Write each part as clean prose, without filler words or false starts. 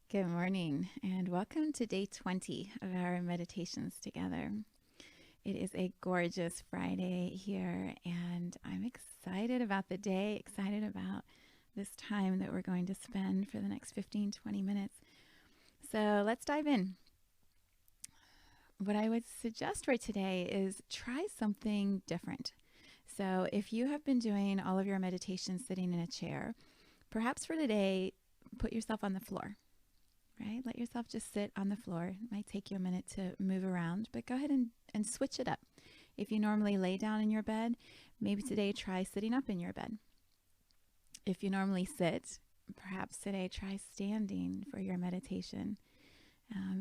Good morning, and welcome to day 20 of our meditations together. It is a gorgeous Friday here, and I'm excited about the day, excited about this time that we're going to spend for the next 15-20 minutes. So let's dive in. What I would suggest for today is try something different. So if you have been doing all of your meditations sitting in a chair, perhaps for today, put yourself on the floor. Right? Let yourself just sit on the floor. It might take you a minute to move around, but go ahead and switch it up. If you normally lay down in your bed, maybe today try sitting up in your bed. If you normally sit, perhaps today try standing for your meditation.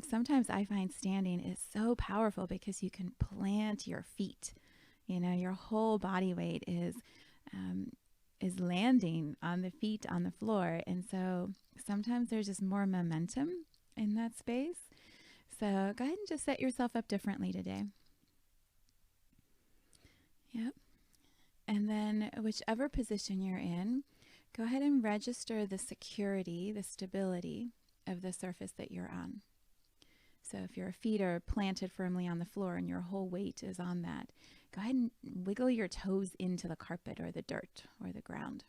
Sometimes I find standing is so powerful because you can plant your feet. You know, your whole body weight is landing on the feet on the floor. And so sometimes there's just more momentum in that space. So go ahead and just set yourself up differently today. Yep. And then whichever position you're in, go ahead and register the security, the stability of the surface that you're on. So if your feet are planted firmly on the floor and your whole weight is on that, go ahead and wiggle your toes into the carpet or the dirt or the ground.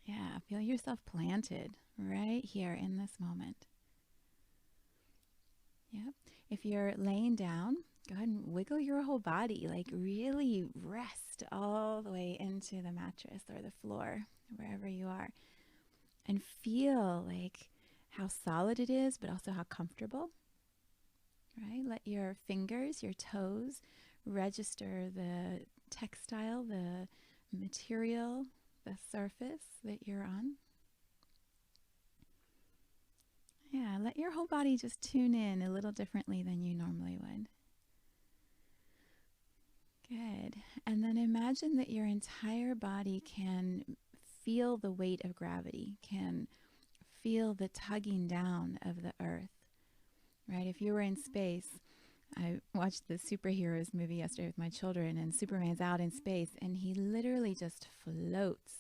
Yeah, feel yourself planted right here in this moment. Yep. If you're laying down, go ahead and wiggle your whole body, like really rest all the way into the mattress or the floor, wherever you are. And feel like how solid it is, but also how comfortable. Right? Let your fingers, your toes, register the textile, the material, the surface that you're on. Yeah, let your whole body just tune in a little differently than you normally would. Good. And then imagine that your entire body can feel the weight of gravity, can feel the tugging down of the earth. Right? If you were in space, I watched the superheroes movie yesterday with my children, and Superman's out in space and he literally just floats,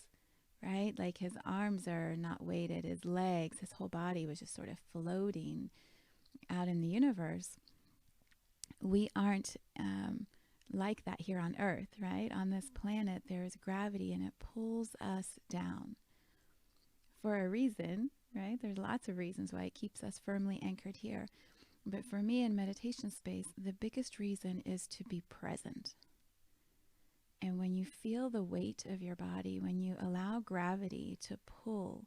right? Like his arms are not weighted, his legs, his whole body was just sort of floating out in the universe. We aren't like that here on Earth, right? On this planet, there is gravity and it pulls us down for a reason, right? There's lots of reasons why it keeps us firmly anchored here. But for me in meditation space, the biggest reason is to be present. And when you feel the weight of your body, when you allow gravity to pull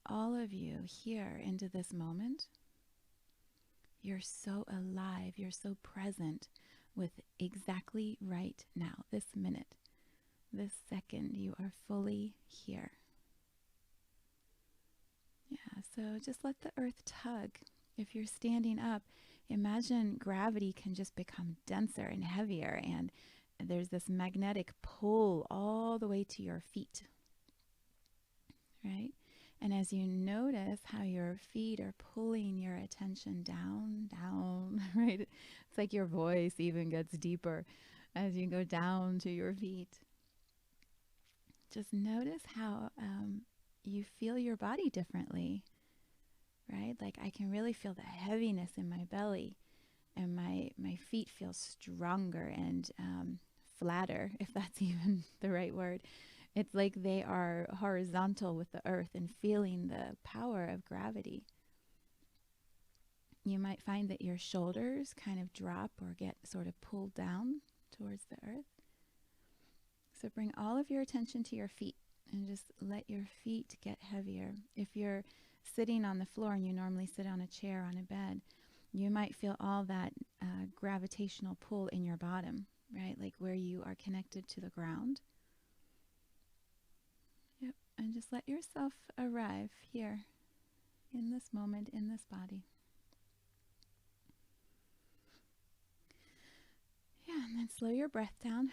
all of you here into this moment, you're so alive, you're so present with exactly right now, this minute, this second, you are fully here. Yeah, so just let the earth tug. If you're standing up, imagine gravity can just become denser and heavier, and there's this magnetic pull all the way to your feet, right? And as you notice how your feet are pulling your attention down, down, right? It's like your voice even gets deeper as you go down to your feet. Just notice how you feel your body differently. Right? Like I can really feel the heaviness in my belly, and my feet feel stronger and flatter, if that's even the right word. It's like they are horizontal with the earth and feeling the power of gravity. You might find that your shoulders kind of drop or get sort of pulled down towards the earth. So bring all of your attention to your feet and just let your feet get heavier. If you're sitting on the floor and you normally sit on a chair on a bed, you might feel all that gravitational pull in your bottom, right? Like where you are connected to the ground. Yep. And just let yourself arrive here in this moment, in this body. Yeah, and then slow your breath down.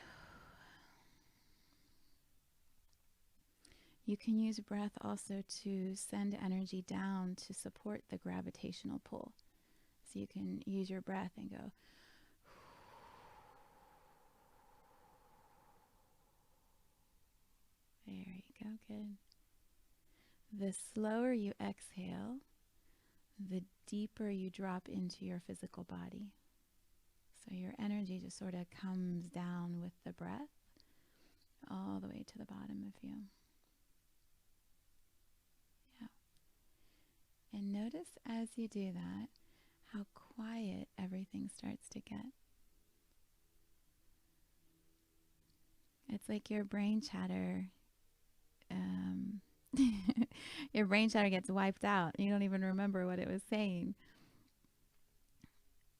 You can use breath also to send energy down to support the gravitational pull. So you can use your breath and go. There you go, good. The slower you exhale, the deeper you drop into your physical body. So your energy just sort of comes down with the breath all the way to the bottom of you. Yeah. And notice as you do that, how quiet everything starts to get. It's like your brain chatter, your brain chatter gets wiped out. You don't even remember what it was saying.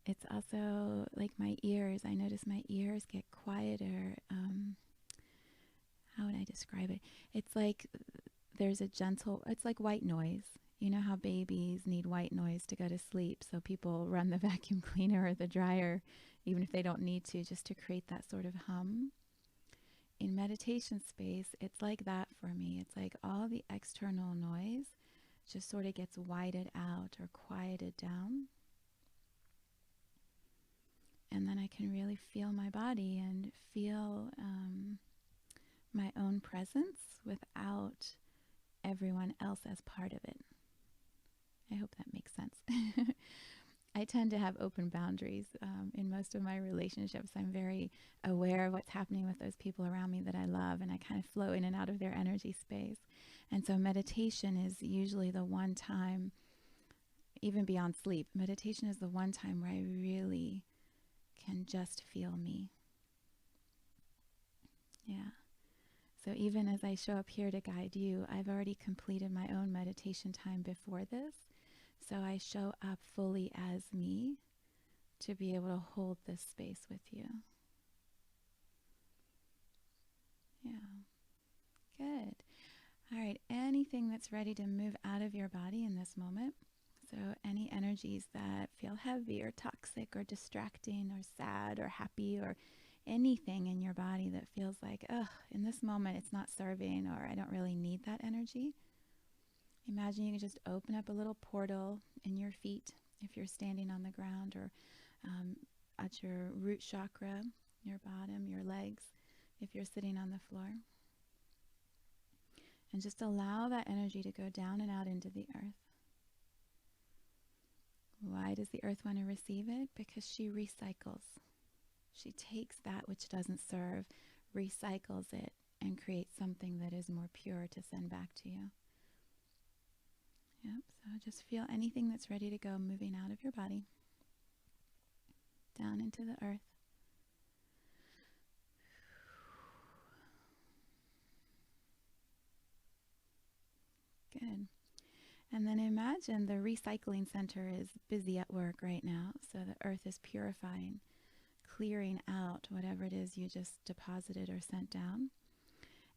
It's also like my ears. I notice my ears get quieter. How would I describe it? It's like there's a gentle, it's like white noise. You know how babies need white noise to go to sleep, so people run the vacuum cleaner or the dryer, even if they don't need to, just to create that sort of hum. In meditation space, it's like that for me. It's like all the external noise just sort of gets whited out or quieted down. And then I can really feel my body and feel my own presence without everyone else as part of it. I hope that makes sense. I tend to have open boundaries in most of my relationships. I'm very aware of what's happening with those people around me that I love, and I kind of flow in and out of their energy space. And so meditation is usually the one time, even beyond sleep, meditation is the one time where I really can just feel me. Yeah. So even as I show up here to guide you, I've already completed my own meditation time before this. So I show up fully as me to be able to hold this space with you. Yeah. Good. All right. Anything that's ready to move out of your body in this moment. So any energies that feel heavy or toxic or distracting or sad or happy or anything in your body that feels like, ugh, in this moment it's not serving, or I don't really need that energy. Imagine you can just open up a little portal in your feet if you're standing on the ground, or at your root chakra, your bottom, your legs, if you're sitting on the floor. And just allow that energy to go down and out into the earth. Why does the earth want to receive it? Because she recycles. She takes that which doesn't serve, recycles it, and creates something that is more pure to send back to you. Yep, so just feel anything that's ready to go moving out of your body, down into the earth. Good. And then imagine the recycling center is busy at work right now, so the earth is purifying, clearing out whatever it is you just deposited or sent down.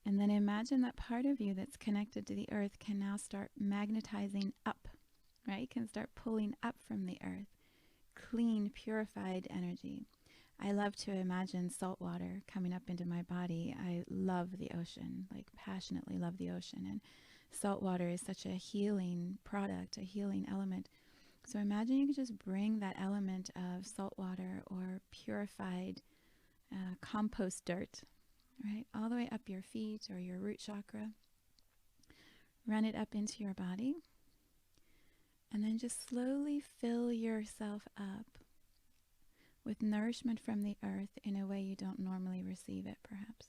And then imagine that part of you that's connected to the earth can now start magnetizing up, right? Can start pulling up from the earth, clean, purified energy. I love to imagine salt water coming up into my body. I love the ocean, like passionately love the ocean. And salt water is such a healing product, a healing element. So imagine you could just bring that element of salt water or purified compost dirt, right, all the way up your feet or your root chakra. Run it up into your body. And then just slowly fill yourself up with nourishment from the earth in a way you don't normally receive it, perhaps.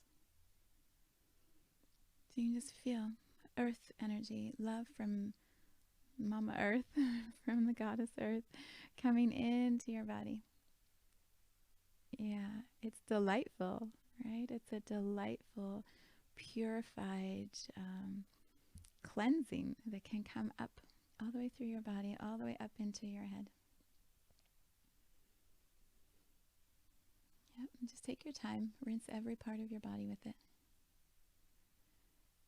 So you can just feel earth energy, love from Mama Earth, from the Goddess Earth, coming into your body. Yeah, it's delightful, right? It's a delightful, purified cleansing that can come up all the way through your body, all the way up into your head. Yep, and just take your time, rinse every part of your body with it.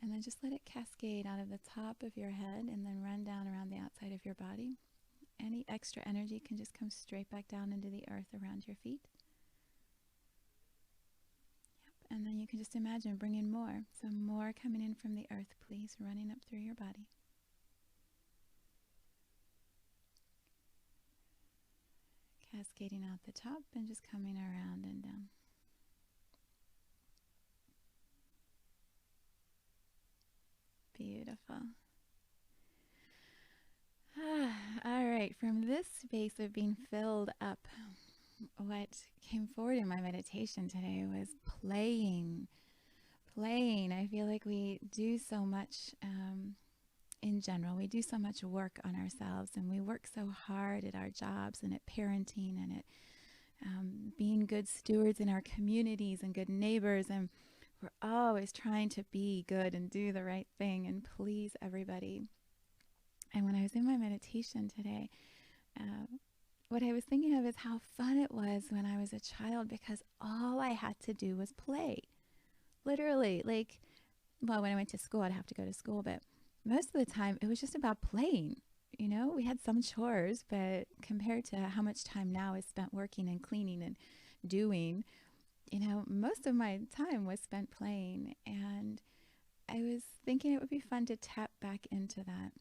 And then just let it cascade out of the top of your head and then run down around the outside of your body. Any extra energy can just come straight back down into the earth around your feet. Yep, and then you can just imagine bringing more. So more coming in from the earth, please, running up through your body. Cascading out the top and just coming around and down. Beautiful. from this space of being filled up, what came forward in my meditation today was playing. Playing. I feel like we do so much in general. We do so much work on ourselves, and we work so hard at our jobs and at parenting and at being good stewards in our communities and good neighbors. And we're always trying to be good and do the right thing and please everybody. And when I was in my meditation today, what I was thinking of is how fun it was when I was a child, because all I had to do was play. Literally, like, well, when I went to school, I'd have to go to school, but most of the time it was just about playing. You know, we had some chores, but compared to how much time now is spent working and cleaning and doing, you know, most of my time was spent playing. And I was thinking it would be fun to tap back into that.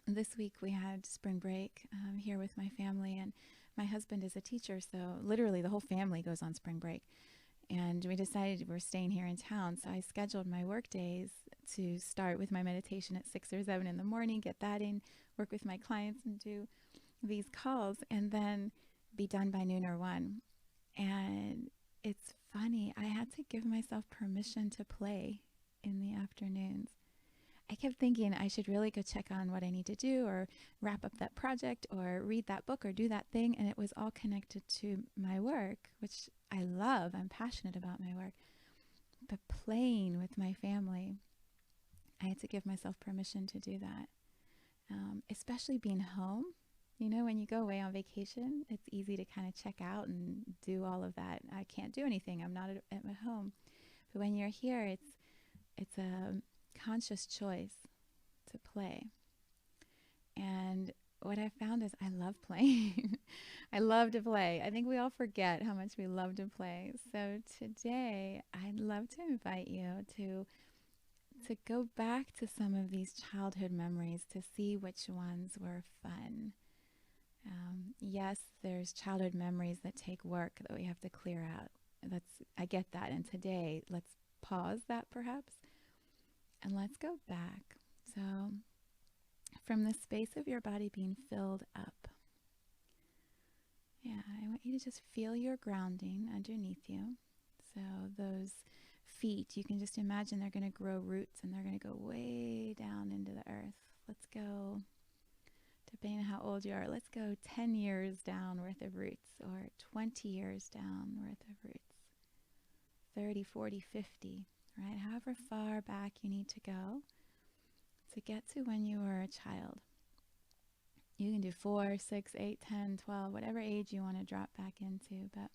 This week we had spring break here with my family, and my husband is a teacher, so literally the whole family goes on spring break. And we decided we're staying here in town, so I scheduled my work days to start with my meditation at 6 or 7 in the morning, get that in, work with my clients and do these calls, and then be done by noon or 1. And it's funny, I had to give myself permission to play in the afternoons. I kept thinking I should really go check on what I need to do, or wrap up that project, or read that book, or do that thing. And it was all connected to my work, which I love. I'm passionate about my work. But playing with my family, I had to give myself permission to do that. Especially being home. You know, when you go away on vacation, it's easy to kind of check out and do all of that. I can't do anything. I'm not at my home. But when you're here, it's a conscious choice to play. And what I found is I love playing. I love to play. I think we all forget how much we love to play. So today I'd love to invite you to go back to some of these childhood memories to see which ones were fun. Yes, there's childhood memories that take work that we have to clear out. I get that. And today, let's pause that perhaps. And let's go back. So from the space of your body being filled up, I want you to just feel your grounding underneath you. So those feet, you can just imagine they're going to grow roots, and they're going to go way down into the earth. Let's go, depending on how old you are, let's go 10 years down worth of roots, or 20 years down worth of roots, 30, 40, 50. Right? However far back you need to go to get to when you were a child. You can do 4, 6, 8, 10, 12, whatever age you want to drop back into, but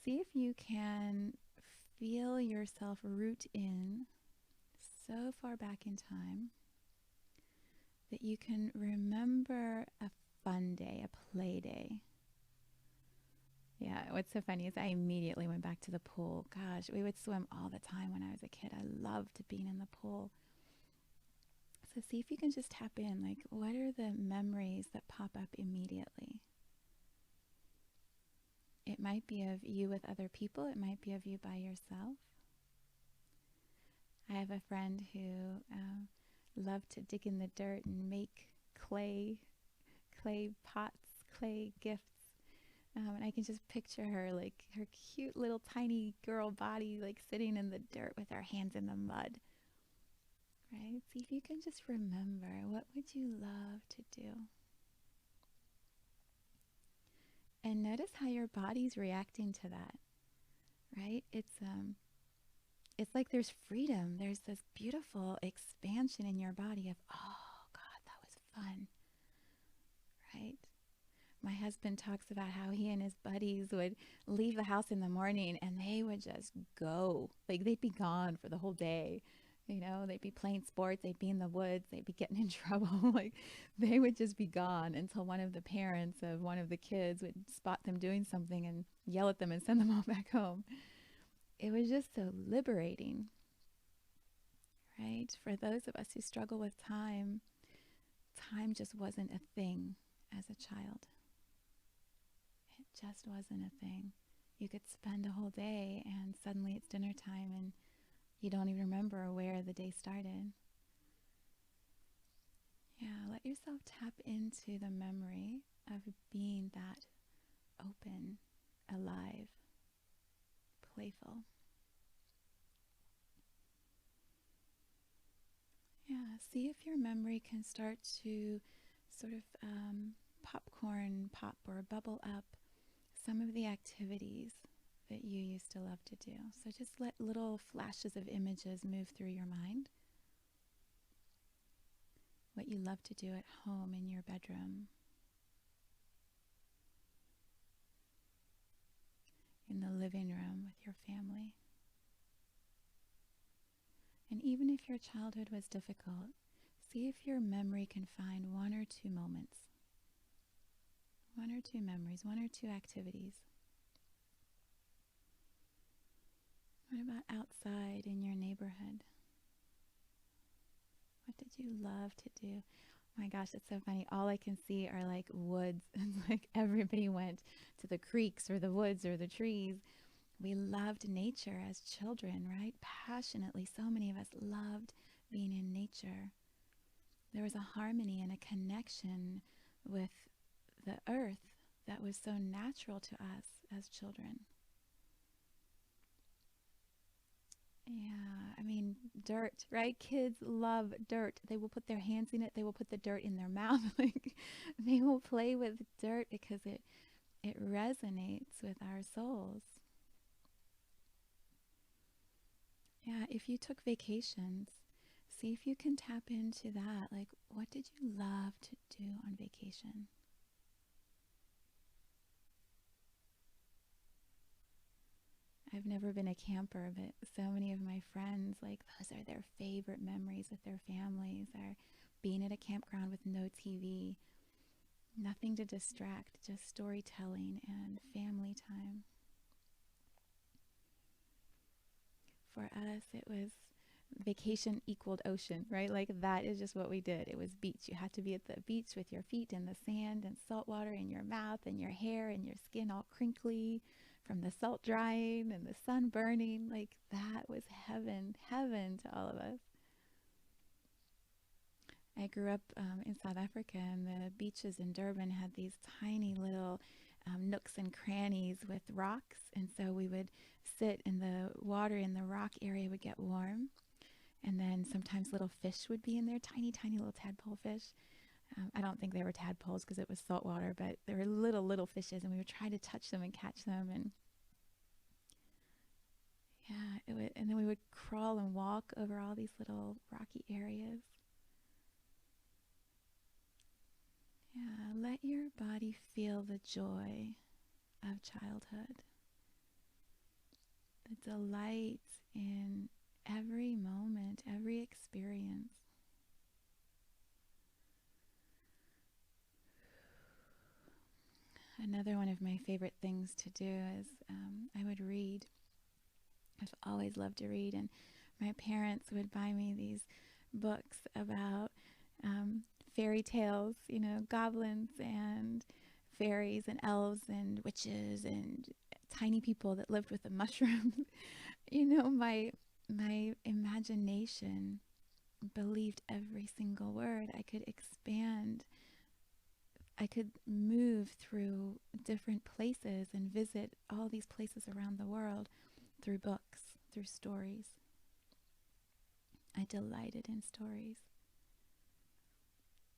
see if you can feel yourself root in so far back in time that you can remember a fun day, a play day. Yeah, what's so funny is I immediately went back to the pool. Gosh, we would swim all the time when I was a kid. I loved being in the pool. So see if you can just tap in, like, what are the memories that pop up immediately? It might be of you with other people. It might be of you by yourself. I have a friend who loved to dig in the dirt and make clay pots, clay gifts. And I can just picture her, like her cute little tiny girl body, like sitting in the dirt with her hands in the mud. Right? See if you can just remember, what would you love to do? And notice how your body's reacting to that. Right? It's like there's freedom. There's this beautiful expansion in your body of, oh God, that was fun. Right? My husband talks about how he and his buddies would leave the house in the morning and they would just go. Like, they'd be gone for the whole day. You know, they'd be playing sports, they'd be in the woods, they'd be getting in trouble. Like, they would just be gone until one of the parents of one of the kids would spot them doing something and yell at them and send them all back home. It was just so liberating, right? For those of us who struggle with time, time just wasn't a thing as a child. It just wasn't a thing. You could spend a whole day and suddenly it's dinner time and you don't even remember where the day started. Yeah, let yourself tap into the memory of being that open, alive, playful. Yeah, see if your memory can start to sort of popcorn pop or bubble up some of the activities that you used to love to do. So just let little flashes of images move through your mind. What you love to do at home in your bedroom, in the living room with your family. And even if your childhood was difficult, see if your memory can find one or two moments, one or two memories, one or two activities. What about outside in your neighborhood? What did you love to do? Oh my gosh, it's so funny. All I can see are like woods. It's like everybody went to the creeks or the woods or the trees. We loved nature as children, right? Passionately. So many of us loved being in nature. There was a harmony and a connection with the earth that was so natural to us as children. Yeah, I mean, dirt, right? Kids love dirt. They will put their hands in it. They will put the dirt in their mouth. Like, they will play with dirt because it resonates with our souls. Yeah, if you took vacations, see if you can tap into that. Like, what did you love to do on vacation? I've never been a camper, but so many of my friends, like, those are their favorite memories with their families, are being at a campground with no TV, nothing to distract, just storytelling and family time. For us, it was vacation equaled ocean, right? Like, that is just what we did. It was beach. You had to be at the beach with your feet in the sand and salt water in your mouth and your hair and your skin all crinkly from the salt drying and the sun burning. Like, that was heaven, heaven to all of us. I grew up in South Africa, and the beaches in Durban had these tiny little nooks and crannies with rocks. And so we would sit in the water in the rock area would get warm. And then sometimes little fish would be in there, tiny, tiny little tadpole fish. I don't think they were tadpoles because it was salt water, but they were little, little fishes, and we would try to touch them and catch them. And yeah, and then we would crawl and walk over all these little rocky areas. Yeah, let your body feel the joy of childhood, the delight in every moment, every experience. Another one of my favorite things to do is I would read. I've always loved to read, and my parents would buy me these books about fairy tales, goblins and fairies and elves and witches and tiny people that lived with the mushrooms. My imagination believed every single word. I could expand. I could move through different places and visit all these places around the world through books, through stories. I delighted in stories.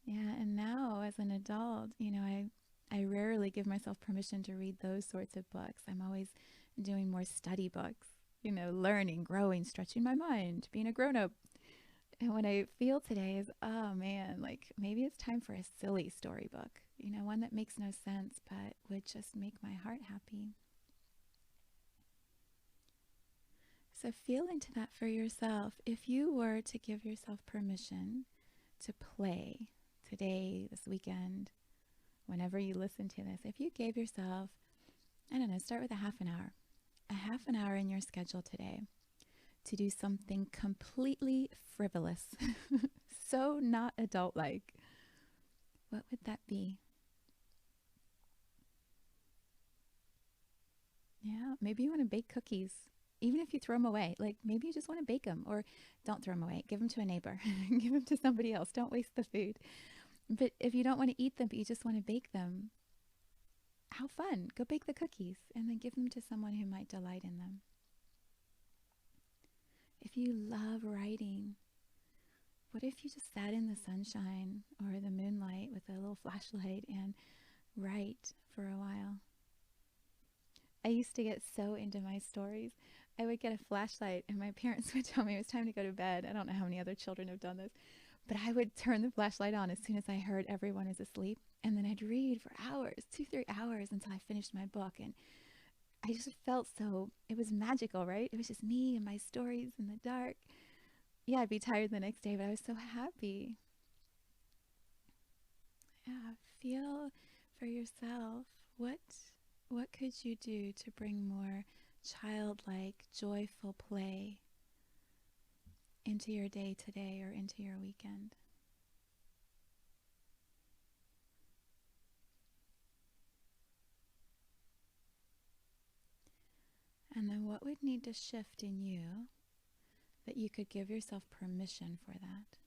Yeah, and now as an adult, I rarely give myself permission to read those sorts of books. I'm always doing more study books, learning, growing, stretching my mind, being a grown-up. And what I feel today is, oh man, like maybe it's time for a silly storybook, one that makes no sense but would just make my heart happy. So feel into that for yourself. If you were to give yourself permission to play today, this weekend, whenever you listen to this, if you gave yourself, I don't know, start with a half an hour in your schedule today to do something completely frivolous, so not adult-like, what would that be? Yeah, maybe you want to bake cookies, even if you throw them away. Like maybe you just want to bake them, or don't throw them away. Give them to a neighbor. Give them to somebody else. Don't waste the food. But if you don't want to eat them, but you just want to bake them, how fun. Go bake the cookies and then give them to someone who might delight in them. If you love writing, what if you just sat in the sunshine or the moonlight with a little flashlight and write for a while? I used to get so into my stories. I would get a flashlight and my parents would tell me it was time to go to bed. I don't know how many other children have done this, but I would turn the flashlight on as soon as I heard everyone is asleep. And then I'd read for hours, 2, 3 hours until I finished my book. And I just felt so, it was magical, right? It was just me and my stories in the dark. Yeah, I'd be tired the next day, but I was so happy. Yeah, feel for yourself. What could you do to bring more childlike, joyful play into your day today or into your weekend? And then what would need to shift in you that you could give yourself permission for that?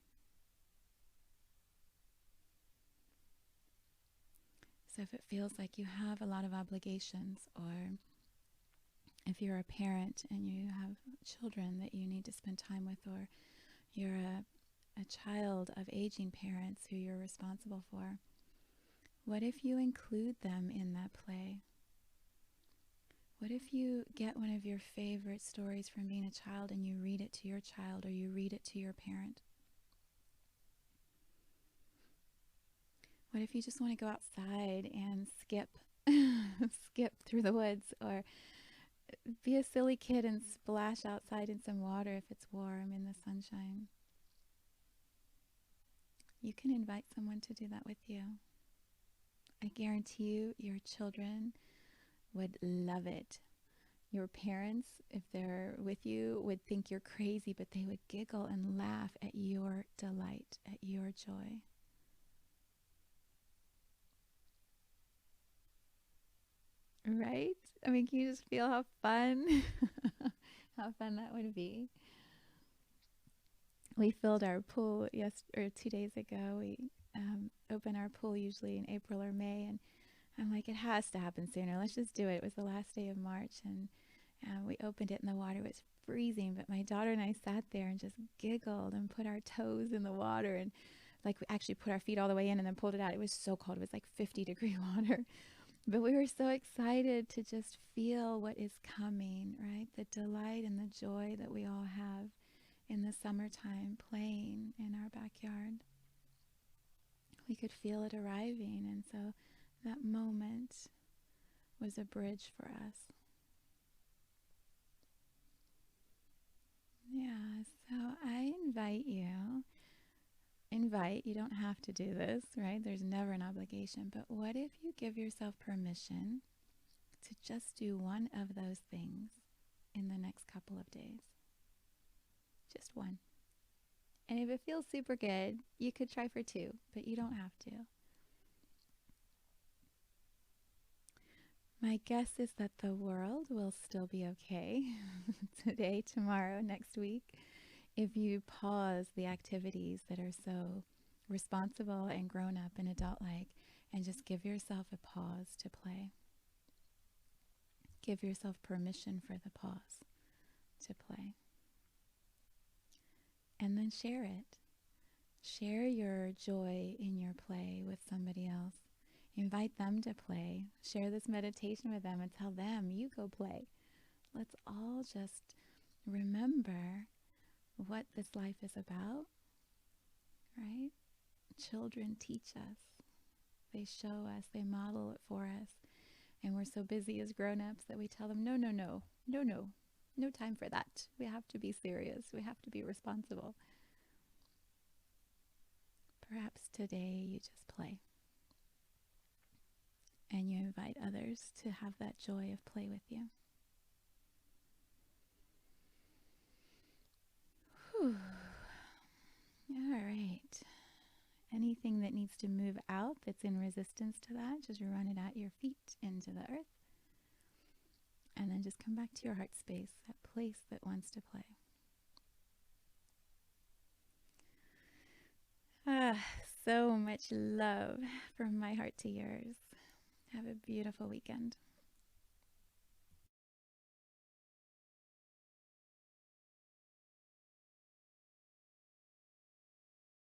So if it feels like you have a lot of obligations, or if you're a parent and you have children that you need to spend time with, or you're a child of aging parents who you're responsible for, what if you include them in that play? What if you get one of your favorite stories from being a child and you read it to your child or you read it to your parent? What if you just want to go outside and skip skip through the woods, or be a silly kid and splash outside in some water if it's warm in the sunshine? You can invite someone to do that with you. I guarantee you your children would love it. Your parents, if they're with you, would think you're crazy, but they would giggle and laugh at your delight, at your joy. Right? I mean, can you just feel how fun, how fun that would be? We filled our pool 2 days ago. We open our pool usually in April or May, and I'm like, it has to happen sooner. Let's just do it. It was the last day of March, and we opened it, and the water was freezing. But my daughter and I sat there and just giggled and put our toes in the water, and like we actually put our feet all the way in and then pulled it out. It was so cold. It was like 50-degree water. But we were so excited to just feel what is coming, right? The delight and the joy that we all have in the summertime playing in our backyard. We could feel it arriving, and so that moment was a bridge for us. Yeah, so I invite, you don't have to do this, right? There's never an obligation, but what if you give yourself permission to just do one of those things in the next couple of days? Just one. And if it feels super good, you could try for 2, but you don't have to. My guess is that the world will still be okay today, tomorrow, next week, if you pause the activities that are so responsible and grown up and adult-like, and just give yourself a pause to play. Give yourself permission for the pause to play. And then share it. Share your joy in your play with somebody else. Invite them to play. Share this meditation with them and tell them, you go play. Let's all just remember what this life is about, right? Children teach us. They show us. They model it for us. And we're so busy as grown-ups that we tell them, no, no, no, no, no. No time for that. We have to be serious. We have to be responsible. Perhaps today you just play. And you invite others to have that joy of play with you. Whew. All right. Anything that needs to move out that's in resistance to that, just run it at your feet into the earth. And then just come back to your heart space, that place that wants to play. so much love from my heart to yours. Have a beautiful weekend.